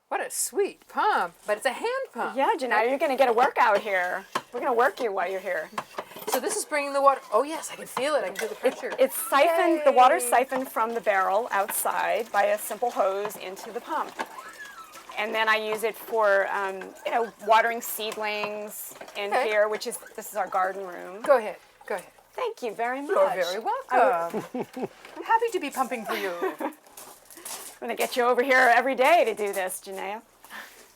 What a sweet pump, but it's a hand pump. Yeah, Janelle, you're going to get a workout here. We're going to work you while you're here. So this is bringing the water. Oh yes, I can feel it. I can feel the pressure. It's siphoned, the water's siphoned from the barrel outside by a simple hose into the pump. And then I use it for, watering seedlings in here, this is our garden room. Go ahead. Thank you very much. You're very welcome. I'm happy to be pumping for you. I'm going to get you over here every day to do this, Janelle.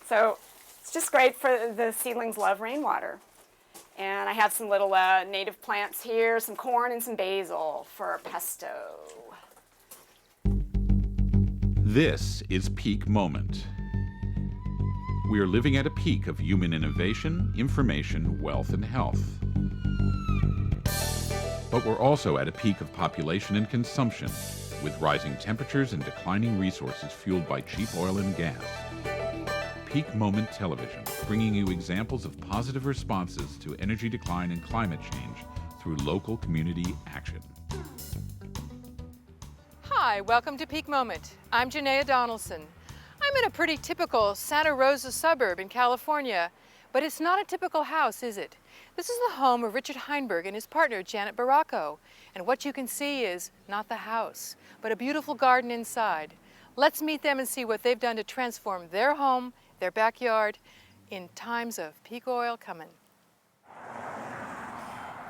So it's just great for the seedlings love rainwater. And I have some little native plants here, some corn and some basil for pesto. This is Peak Moment. We are living at a peak of human innovation, information, wealth, and health. But we're also at a peak of population and consumption, with rising temperatures and declining resources fueled by cheap oil and gas. Peak Moment Television, bringing you examples of positive responses to energy decline and climate change through local community action. Hi, welcome to Peak Moment. I'm Janaea Donaldson. I'm in a pretty typical Santa Rosa suburb in California, but it's not a typical house, is it? This is the home of Richard Heinberg and his partner, Janet Barocco. And what you can see is not the house, but a beautiful garden inside. Let's meet them and see what they've done to transform their home, their backyard, in times of peak oil coming.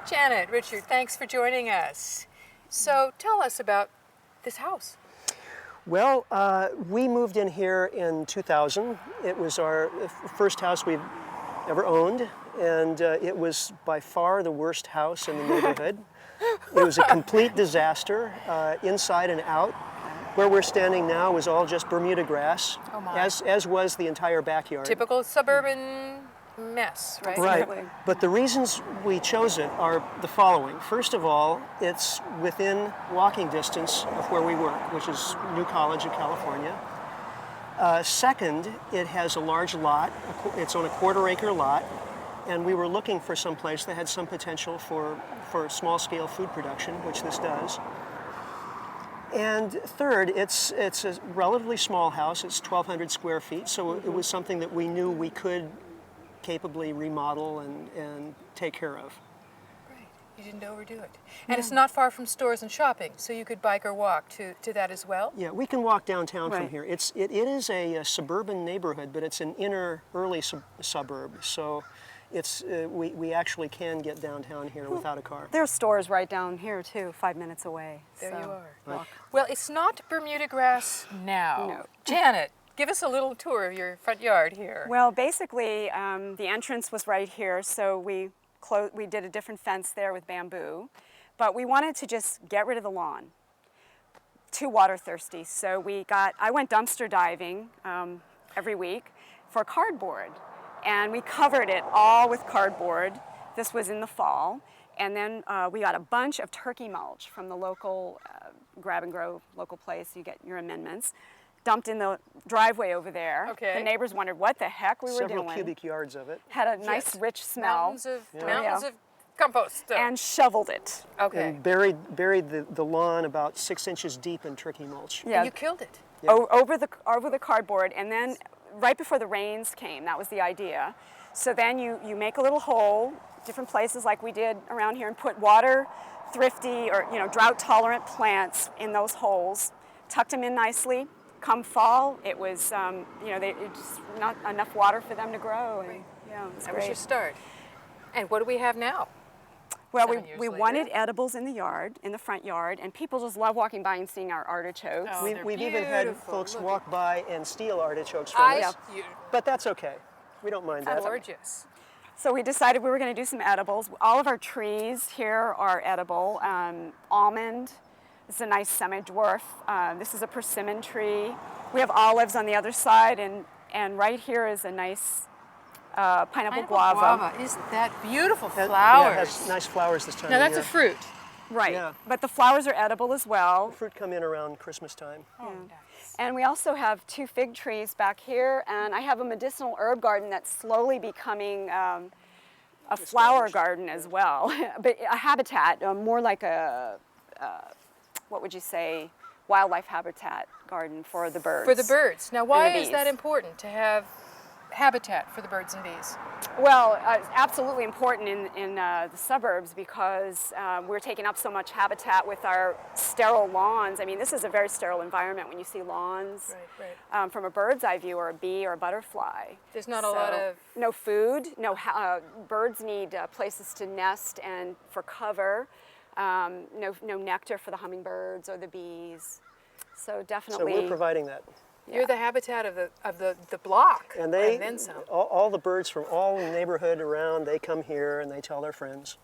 Janet, Richard, thanks for joining us. So tell us about this house. Well, we moved in here in 2000. It was our first house we've ever owned, and it was by far the worst house in the neighborhood. It was a complete disaster, inside and out. Where we're standing now was all just Bermuda grass, as was the entire backyard. Typical suburban mess, right? Right, but the reasons we chose it are the following. First of all, it's within walking distance of where we work, which is New College of California. Second, it has a large lot. It's on a quarter-acre lot, and we were looking for some place that had some potential for small-scale food production, which this does. And third, it's a relatively small house. It's 1,200 square feet, so it was something that we knew we could capably remodel and take care of. Right, you didn't overdo it. And it's not far from stores and shopping, so you could bike or walk to that as well? Yeah, we can walk downtown from here. It is a suburban neighborhood, but it's an inner early suburb, so it's we actually can get downtown here without a car. There are stores right down here too, 5 minutes away. There you are. Right. Well, it's not Bermuda grass now. No. Janet, give us a little tour of your front yard here. Well, basically, the entrance was right here, so we did a different fence there with bamboo, but we wanted to just get rid of the lawn. Too water thirsty, so I went dumpster diving every week for cardboard. And we covered it all with cardboard. This was in the fall. And then we got a bunch of turkey mulch from the local grab and grow local place. You get your amendments. Dumped in the driveway over there. Okay. The neighbors wondered what the heck we were doing. Several cubic yards of it. Had a nice rich smell. Mountains of compost. And shoveled it. Okay. And buried the lawn about 6 inches deep in turkey mulch. Yeah. And you killed it. Yeah. Over the cardboard, and then right before the rains came, that was the idea. So then you make a little hole, different places like we did around here, and put water thrifty or drought tolerant plants in those holes, tucked them in nicely. Come fall, it was it just not enough water for them to grow. And, Right. Yeah, it was That great. was your start. And what do we have now? Well, 7 years we later. wanted edibles in the yard, in the front yard, and people just love walking by and seeing our artichokes. Oh, they're We've even had beautiful. folks Look walk by and steal artichokes from us. But that's okay. We don't mind that. Gorgeous. So we decided we were going to do some edibles. All of our trees here are edible. Almond, this is a nice semi-dwarf. This is a persimmon tree. We have olives on the other side, and right here is a nice pineapple guava. Isn't that beautiful? Yeah, Flowers. it has nice flowers this time Now of that's year. a fruit. Right, Yeah. but the flowers are edible as well. Fruit come in around Christmas time. Oh, nice. And we also have 2 fig trees back here, and I have a medicinal herb garden that's slowly becoming a flower garden as well, but a habitat, more like a, what would you say, wildlife habitat garden for the birds. For the birds. Now, why the is that bees. important to have habitat for the birds and bees? Well, it's absolutely important in the suburbs because we're taking up so much habitat with our sterile lawns. I mean, this is a very sterile environment when you see lawns from a bird's eye view, or a bee or a butterfly. There's not a lot of... No food, birds need places to nest and for cover, no nectar for the hummingbirds or the bees. So definitely... So we're providing that. You're the habitat of the block, And then some. all the birds from all the neighborhood around, they come here and they tell their friends.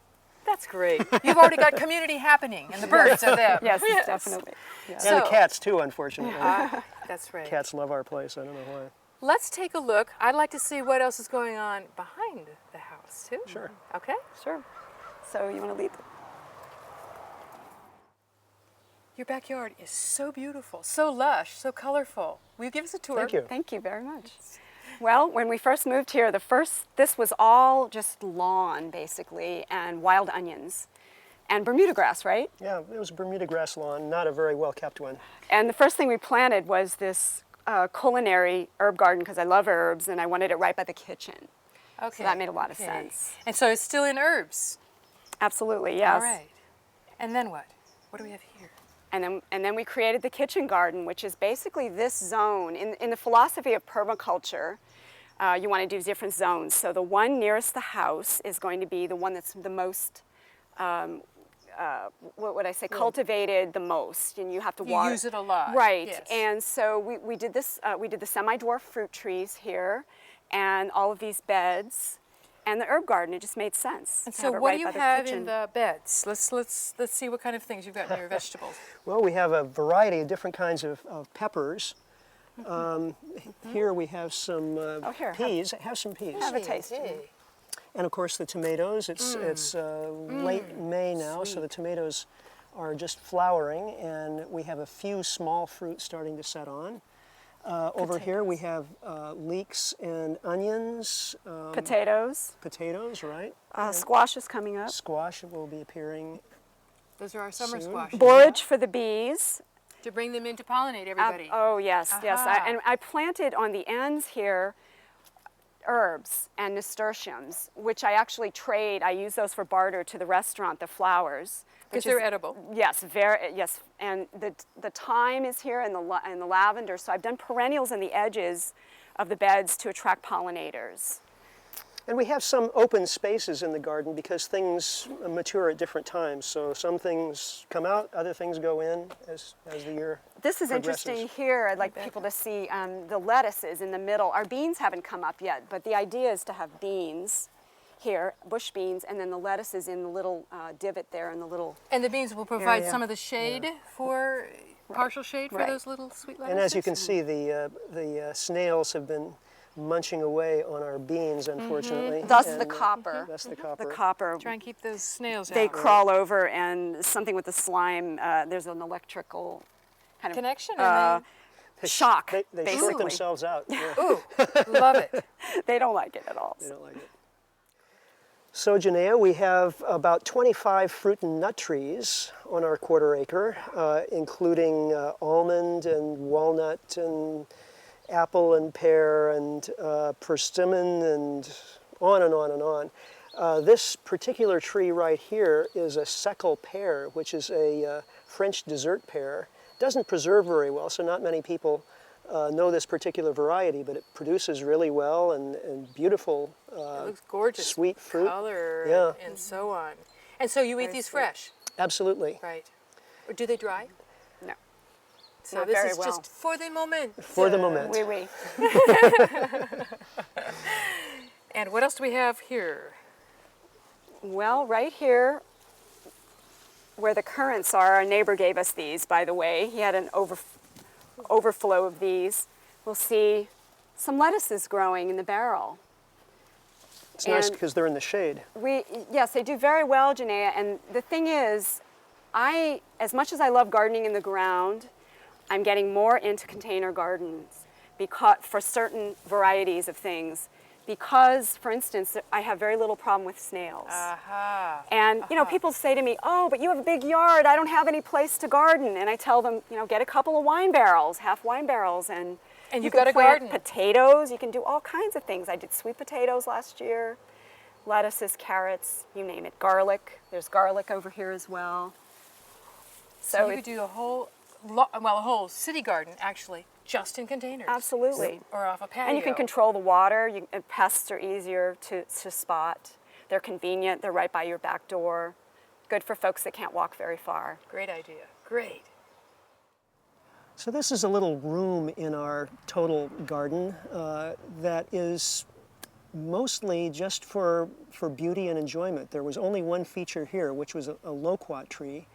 That's great. You've already got community happening, and the birds are them. Yes, definitely. Yes. And the So- cats too, unfortunately. That's right. Cats love our place, I don't know why. Let's take a look. I'd like to see what else is going on behind the house, too. Sure. Okay. Sure. So you want to lead? Your backyard is so beautiful, so lush, so colorful. Will you give us a tour? Thank you. Thank you very much. Well, when we first moved here, this was all just lawn, basically, and wild onions. And Bermuda grass, right? Yeah, it was a Bermuda grass lawn, not a very well kept one. And the first thing we planted was this culinary herb garden, because I love herbs, and I wanted it right by the kitchen. Okay. So that made a lot of sense. And so it's still in herbs. Absolutely, yes. All right. And then what? What do we have here? And then we created the kitchen garden, which is basically this zone. In the philosophy of permaculture, you want to do different zones. So the one nearest the house is going to be the one that's the most, what would I say, cultivated the most, and you have to water. You use it a lot. Right. Yes. And so we did this. We did the semi-dwarf fruit trees here, and all of these beds, and the herb garden. It just made sense. And to so have it what right do by you the have kitchen. in the beds? Let's see what kind of things you've got in your vegetables. Well, we have a variety of different kinds of peppers. Here we have some here, peas. Have some peas. Have a taste. Hey. And of course the tomatoes. It's late May now, so the tomatoes are just flowering, and we have a few small fruit starting to set on. Over here we have leeks and onions, Potatoes. potatoes, right? Squash is coming up. Squash will be appearing. Those are our summer Soon. squashes. Borage for the bees. To bring them in to pollinate everybody. Oh yes, yes. Aha. And I planted on the ends here herbs and nasturtiums, which I actually trade. I use those for barter to the restaurant, the flowers. Because which they're is- edible. Yes, yes. And the thyme is here and the lavender. So I've done perennials in the edges of the beds to attract pollinators. And we have some open spaces in the garden because things mature at different times. So some things come out, other things go in as the year This is progresses. interesting here. I'd like people to see the lettuces in the middle. Our beans haven't come up yet, but the idea is to have beans here, bush beans, and then the lettuces in the little divot there in the little... And the beans will provide Area. some of the shade for, partial shade for Right. those little sweet lettuces. And as you can see, the snails have been munching away on our beans, unfortunately. That's and, the copper. That's the copper. The copper. Try and keep those snails They out. crawl over, and something with the slime, there's an electrical kind of Connection and shock, They basically. shoot themselves out. Yeah, ooh, love it. They don't like it at all. they don't like it. So, Janaea, we have about 25 fruit and nut trees on our quarter acre, including almond and walnut and apple and pear and persimmon and on and on and on. This particular tree right here is a Seckel pear, which is a French dessert pear. Doesn't preserve very well, so not many people know this particular variety, but it produces really well and beautiful, It looks gorgeous. sweet fruit. Color Yeah. and so on. And so you eat these fresh, Absolutely. right? Or do they dry? No. So Not this very is well. just for the moment. For the moment. Oui, oui. And what else do we have here? Well, right here, where the currants are, our neighbor gave us these, by the way. He had an overflow of these. We'll see some lettuces growing in the barrel. It's nice And- because they're in the shade. Yes, they do very well, Janaea. And the thing is, as much as I love gardening in the ground, I'm getting more into container gardens because for certain varieties of things because, for instance, I have very little problem with snails. And, you know, people say to me, oh, but you have a big yard, I don't have any place to garden. And I tell them, you know, get a couple of wine barrels, half wine barrels, and you've can got a plant garden. potatoes, you can do all kinds of things. I did sweet potatoes last year, lettuces, carrots, you name it, garlic. There's garlic over here as well. So you could do a whole, a whole city garden, actually, just in containers. Absolutely. Or off a patio. And you can control the water. And pests are easier to spot. They're convenient. They're right by your back door. Good for folks that can't walk very far. Great idea. Great. So this is a little room in our total garden that is mostly just for beauty and enjoyment. There was only one feature here, which was a loquat tree,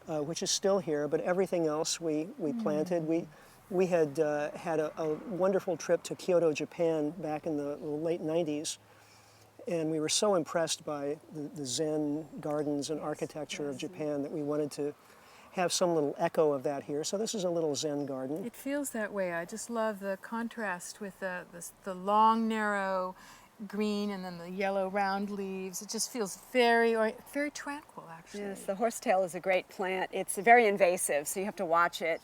which is still here, but everything else we planted. We had had a wonderful trip to Kyoto, Japan back in the late 90s, and we were so impressed by the Zen gardens and architecture of Japan that we wanted to have some little echo of that here. So this is a little Zen garden. It feels that way. I just love the contrast with the long, narrow green and then the yellow round leaves. It just feels very tranquil, actually. Yes, the horsetail is a great plant. It's very invasive, so you have to watch it.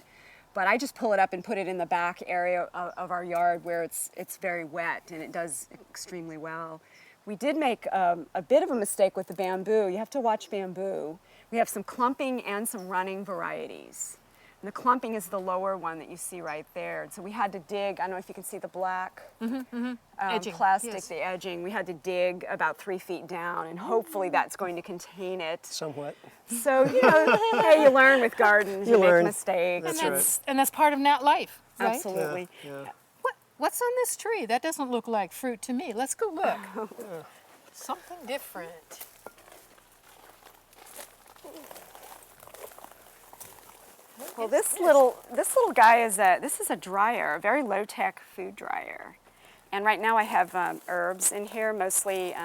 But I just pull it up and put it in the back area of our yard where it's very wet, and it does extremely well. We did make a bit of a mistake with the bamboo. You have to watch bamboo. We have some clumping and some running varieties. And the clumping is the lower one that you see right there. So we had to dig, I don't know if you can see the black Edging, plastic, yes. the edging. We had to dig about 3 feet down, and hopefully that's going to contain it. Somewhat. So, you know, hey, you learn with gardens, you learn. make mistakes. That's right. And that's part of nat life, right? Absolutely. Yeah. What's on this tree? That doesn't look like fruit to me. Let's go look. Something different. Well, this little guy is this is a dryer, a very low-tech food dryer. And right now I have herbs in here, mostly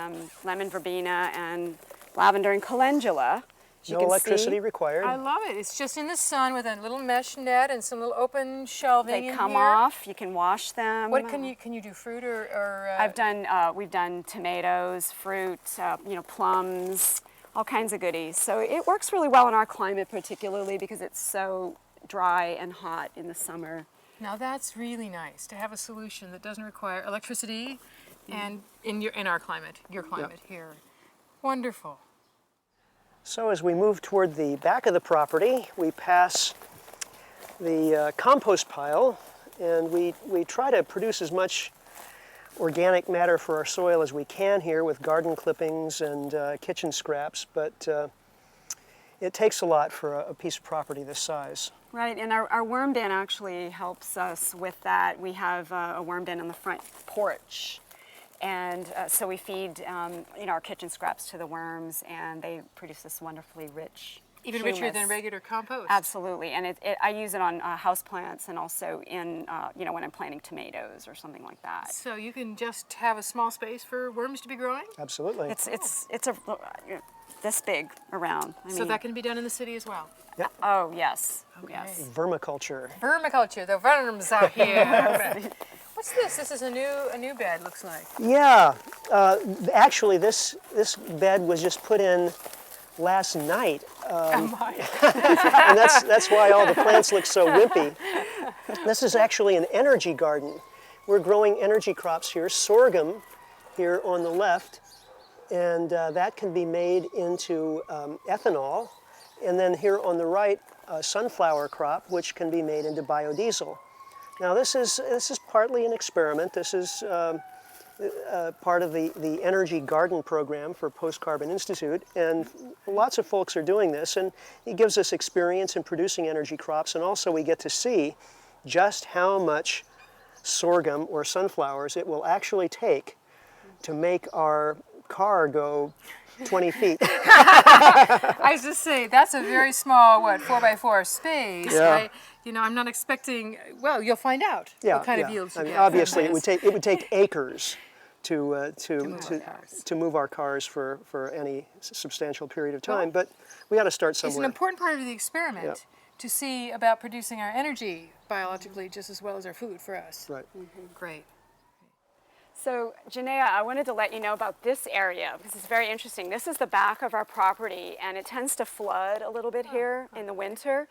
lemon verbena and lavender and calendula. As you No can electricity see. required. I love it. It's just in the sun with a little mesh net and some little open shelving They in come here. off. You can wash them. What can you do? Fruit or We've done tomatoes, fruit, you know, plums, all kinds of goodies. So it works really well in our climate, particularly because it's so dry and hot in the summer. Now that's really nice to have a solution that doesn't require electricity, and in our climate, your climate here. Wonderful. So as we move toward the back of the property, we pass the compost pile, and we try to produce as much organic matter for our soil as we can here with garden clippings and kitchen scraps, but it takes a lot for a piece of property this size. Right, and our worm bin actually helps us with that. We have a worm bin on the front porch. And so we feed you know, our kitchen scraps to the worms, and they produce this wonderfully rich Even humus. richer than regular compost. Absolutely, and I use it on house plants and also in you know, when I'm planting tomatoes or something like that. So you can just have a small space for worms to be growing? Absolutely. It's a this big around. I So mean, that can be done in the city as well. oh yes, Okay. yes. Vermiculture. Vermiculture, the worms are here. What's this? This is a new bed, looks like. Yeah, actually this bed was just put in last night, Oh my. and that's why all the plants look so wimpy. This is actually an energy garden. We're growing energy crops here, sorghum here on the left, and that can be made into ethanol, and then here on the right, a sunflower crop, which can be made into biodiesel. Now this is partly an experiment. This is part of the Energy Garden program for Post Carbon Institute, and lots of folks are doing this, and it gives us experience in producing energy crops, and also we get to see just how much sorghum or sunflowers it will actually take to make our car go 20 feet. I was just saying, that's a very small, 4x4 space. Yeah. I'm not expecting, well, you'll find out what kind of yields you I mean, get. obviously, it would take acres to move our move our cars for any substantial period of time. But we got to start It's somewhere. an important part of the experiment to see about producing our energy biologically just as well as our food for us. Right. Great. So, Janaea, I wanted to let you know about this area because it's very interesting. This is the back of our property, and it tends to flood a little bit here in the winter,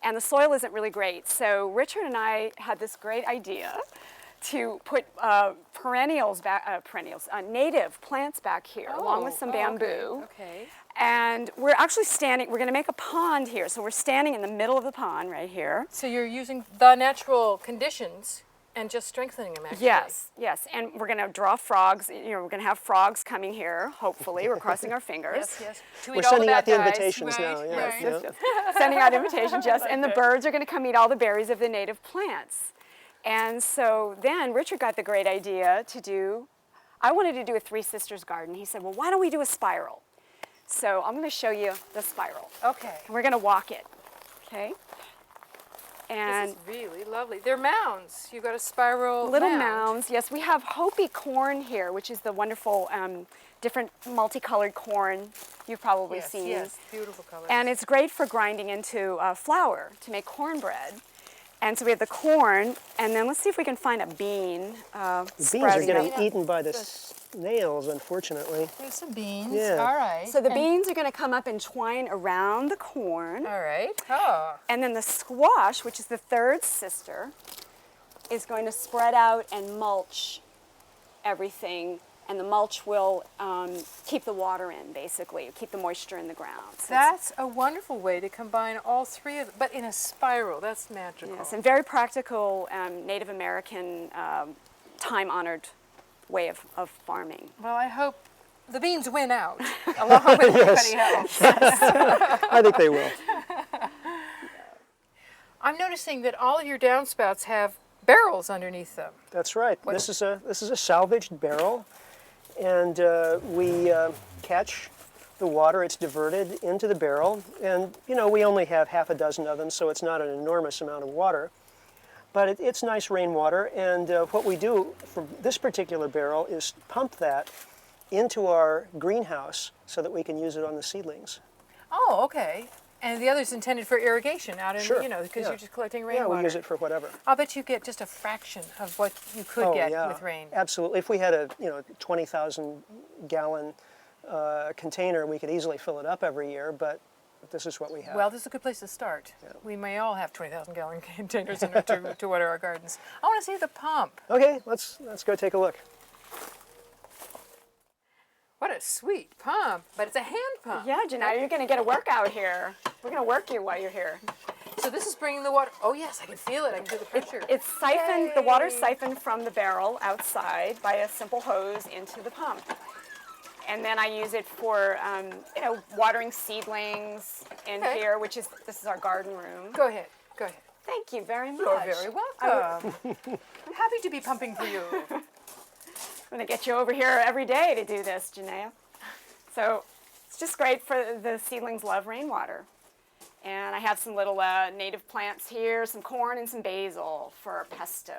and the soil isn't really great. So Richard and I had this great idea to put native plants back here, along with some bamboo. Okay. And we're actually standing, we're going to make a pond here. So we're standing in the middle of the pond right here. So you're using the natural conditions and just strengthening them, actually. Yes, yes. And we're going to draw frogs. You know, we're going to have frogs coming here, hopefully. We're crossing our fingers. Yes, yes. To We're eat all sending the out bad the guys. invitations Right, now. Yeah, right. yeah. Yes. Sending out invitations, yes. And the birds are going to come eat all the berries of the native plants. And so then Richard got the great idea to do, I wanted to do a Three Sisters garden. He said, well, why don't we do a spiral? So I'm going to show you the spiral. Okay. And we're going to walk it, okay? And This is really lovely. They're mounds. You've got a spiral little mound. mounds. Yes, we have Hopi corn here, which is the wonderful different multicolored corn you've probably Yes, seen. yes. Beautiful colors. And it's great for grinding into flour to make cornbread. And so we have the corn, and then let's see if we can find a bean. The beans are sprouting getting up. eaten by the snails, unfortunately. There's some beans. Yeah. All right. So the beans are going to come up and twine around the corn. All right. Oh. And then the squash, which is the third sister, is going to spread out and mulch everything. And the mulch will keep the water in, basically, keep the moisture in the ground. So That's a wonderful way to combine all three of them, but in a spiral. That's magical. yes, and very practical Native American, time-honored way of farming. Well, I hope the beans win out, along with everybody else. I think they will. I'm noticing that all of your downspouts have barrels underneath them. That's right. This is a salvaged barrel, and we catch the water. It's diverted into the barrel, and you know we only have half a dozen of them, so it's not an enormous amount of water. But it's nice rainwater, and what we do for this particular barrel is pump that into our greenhouse so that we can use it on the seedlings. Oh, okay. And the other's intended for irrigation out in, Sure, you know, because yeah. you're just collecting Yeah, rainwater. we use it for whatever. I'll bet you get just a fraction of what you could get yeah, with rain. absolutely. If we had a 20,000 gallon container, we could easily fill it up every year, but this is what we have. Well, this is a good place to start. Yeah. We may all have 20,000 gallon containers in order to water our gardens. I want to see the pump. Okay, let's go take a look. What a sweet pump, but it's a hand pump. Yeah, Janai, you're going to get a workout here. We're going to work you while you're here. So this is bringing the water. Oh yes, I can feel it. I can feel the pressure. It's siphoned, the water's siphoned from the barrel outside by a simple hose into the pump. And then I use it for, watering seedlings in here, this is our garden room. Go ahead. Go ahead. Thank you very much. You're very welcome. I'm happy to be pumping for you. I'm going to get you over here every day to do this, Janea. So it's just great for the seedlings love rainwater. And I have some little native plants here, some corn and some basil for pesto.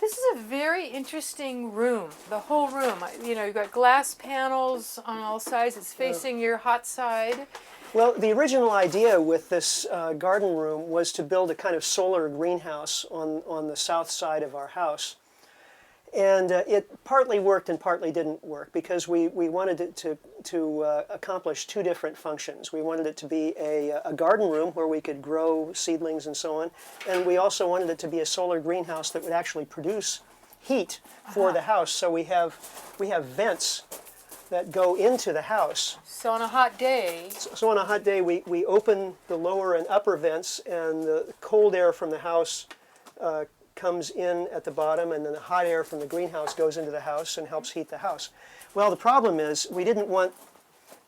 This is a very interesting room, the whole room. You've got glass panels on all sides. It's facing your hot side. Well, the original idea with this garden room was to build a kind of solar greenhouse on the south side of our house. And it partly worked and partly didn't work because we wanted it to accomplish two different functions. We wanted it to be a garden room where we could grow seedlings and so on, and we also wanted it to be a solar greenhouse that would actually produce heat for the house. So we have vents that go into the house. So on a hot day, So on a hot day, we open the lower and upper vents, and the cold air from the house comes in at the bottom, and then the hot air from the greenhouse goes into the house and helps heat the house. Well, the problem is we didn't want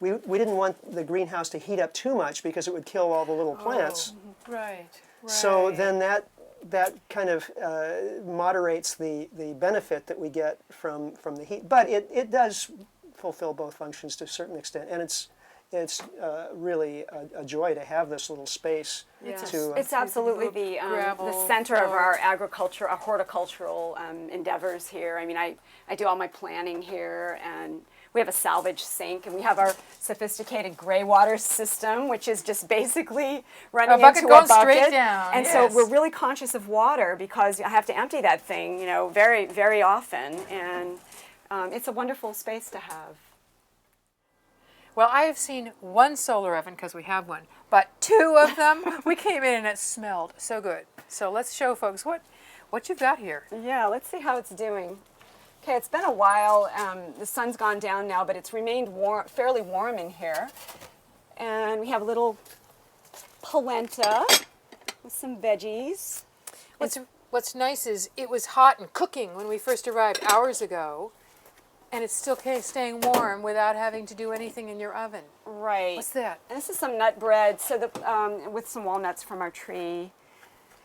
the greenhouse to heat up too much because it would kill all the little plants. right. So then that kind of moderates the benefit that we get from the heat. But it does fulfill both functions to a certain extent, and it's really a joy to have this little space. It's absolutely the center of our agriculture, our horticultural endeavors here. I mean, I do all my planning here, and we have a salvage sink, and we have our sophisticated gray water system, which is just basically running into a bucket. Straight down. And so we're really conscious of water because I have to empty that thing, you know, very, very often, and it's a wonderful space to have. Well, I have seen one solar oven, because we have one, but two of them, we came in and it smelled so good. So let's show folks what you've got here. Yeah, let's see how it's doing. Okay, it's been a while. The sun's gone down now, but it's remained warm, fairly warm in here. And we have a little polenta with some veggies. What's nice is it was hot and cooking when we first arrived hours ago, and it's still staying warm without having to do anything in your oven. Right. What's that? And this is some nut bread, so with some walnuts from our tree.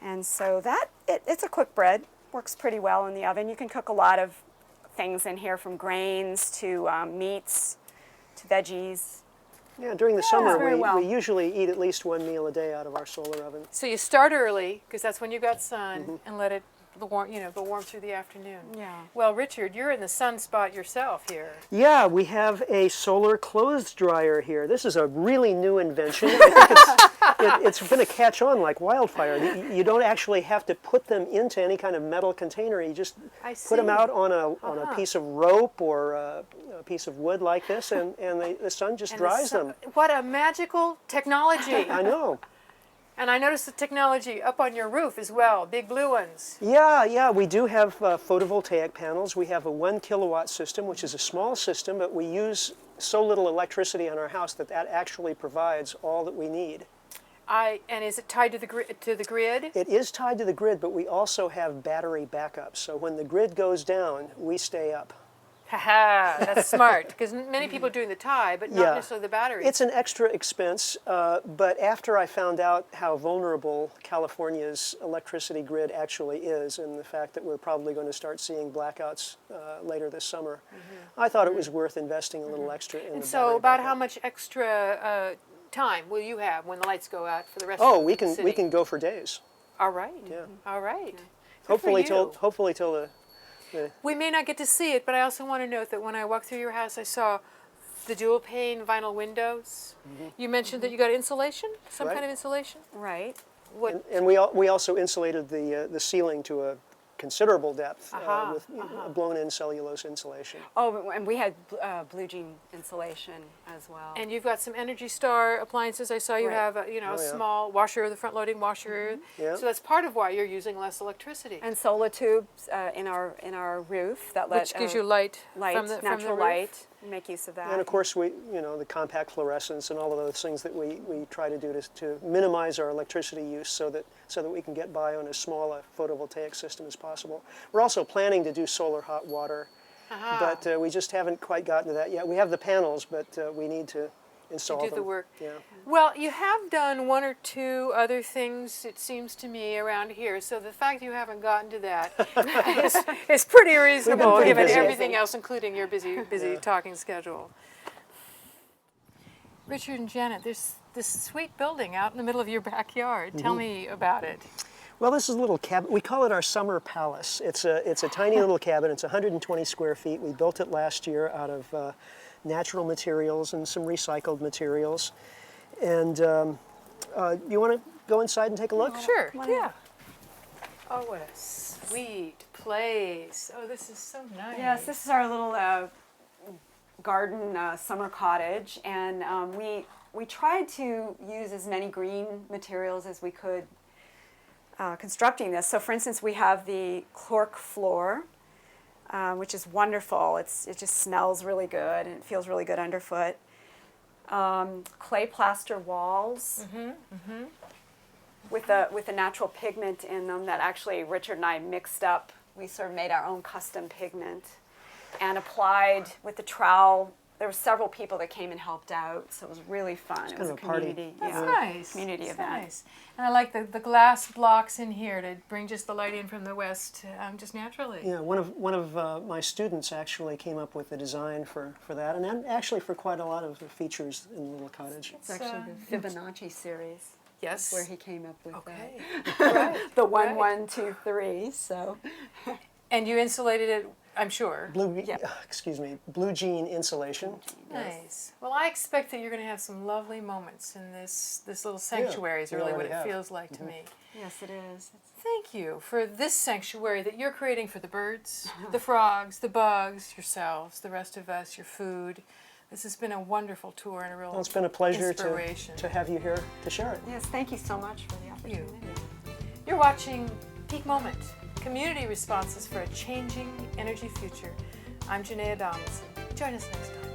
And so it's a quick bread. Works pretty well in the oven. You can cook a lot of things in here, from grains to meats to veggies. Yeah, during the summer we usually eat at least one meal a day out of our solar oven. So you start early, because that's when you got sun, and let it go warm through the afternoon. Yeah. Well, Richard, you're in the sun spot yourself here. Yeah, we have a solar clothes dryer here. This is a really new invention. I think it's going to catch on like wildfire. You don't actually have to put them into any kind of metal container. You just put them out on a piece of rope or a piece of wood like this, and the sun just dries them. What a magical technology. I know. And I noticed the technology up on your roof as well, big blue ones. Yeah, we do have photovoltaic panels. We have a 1 kilowatt system, which is a small system, but we use so little electricity on our house that actually provides all that we need. And is it tied to the grid? It is tied to the grid, but we also have battery backup. So when the grid goes down, we stay up. Haha, that's smart, because many people are doing the tie, but not necessarily the batteries. It's an extra expense, but after I found out how vulnerable California's electricity grid actually is, and the fact that we're probably going to start seeing blackouts later this summer, I thought it was worth investing a little extra in the battery so about backup. how much extra time will you have when the lights go out for the rest of the city? We can go for days. All right. Yeah. All right. Hopefully till the We may not get to see it, but I also want to note that when I walked through your house, I saw the dual pane vinyl windows. You mentioned that you got insulation, some kind of insulation. Right. What? And we also insulated the ceiling to a considerable depth with blown-in cellulose insulation. Oh, and we had blue jean insulation as well. And you've got some Energy Star appliances. I saw you have a small washer, the front-loading washer. Yeah. So that's part of why you're using less electricity. And solar tubes in our roof that which gives you light from the natural roof. Light. Make use of that. And of course, the compact fluorescence and all of those things that we try to do to minimize our electricity use so that we can get by on as small a photovoltaic system as possible. We're also planning to do solar hot water, but we just haven't quite gotten to that yet. We have the panels, but we need to install them. Do the work. Yeah. Well, you have done one or two other things, it seems to me, around here. So the fact you haven't gotten to that is pretty reasonable, pretty given busy, everything else, including your busy talking schedule. Richard and Janet, there's this sweet building out in the middle of your backyard. Tell me about it. Well, this is a little cabin. We call it our summer palace. It's a tiny little cabin. It's 120 square feet. We built it last year out of natural materials and some recycled materials. And you want to go inside and take a look? Sure, yeah. Oh, what a sweet place. Oh, this is so nice. Yes, this is our little garden summer cottage, and we tried to use as many green materials as we could constructing this. So for instance, we have the cork floor, which is wonderful. It just smells really good and it feels really good underfoot. Clay plaster walls with a natural pigment in them that actually Richard and I mixed up. We sort of made our own custom pigment and applied with the trowel there were several people that came and helped out, so it was really fun. It was kind of a party. community, That's yeah, nice. community That's event. nice. And I like the glass blocks in here to bring just the light in from the west, just naturally. Yeah, one of my students actually came up with the design for that, and then actually for quite a lot of the features in the little cottage. It's actually the Fibonacci series. Yes. Where he came up with Okay. that. Right. The 1, Right. 1, 2, 3. So And you insulated it, I'm sure. Blue jean insulation. Nice. Well, I expect that you're going to have some lovely moments in this little sanctuary is we really what already it have. feels like to me. yes, it is. Thank you for this sanctuary that you're creating for the birds, the frogs, the bugs, yourselves, the rest of us, your food. This has been a wonderful tour and a real Well, it's been a pleasure inspiration. to have you here to share it. Yes, thank you so much for the opportunity. You're watching Peak Moment, community responses for a changing energy future. I'm Janaea Donaldson. Join us next time.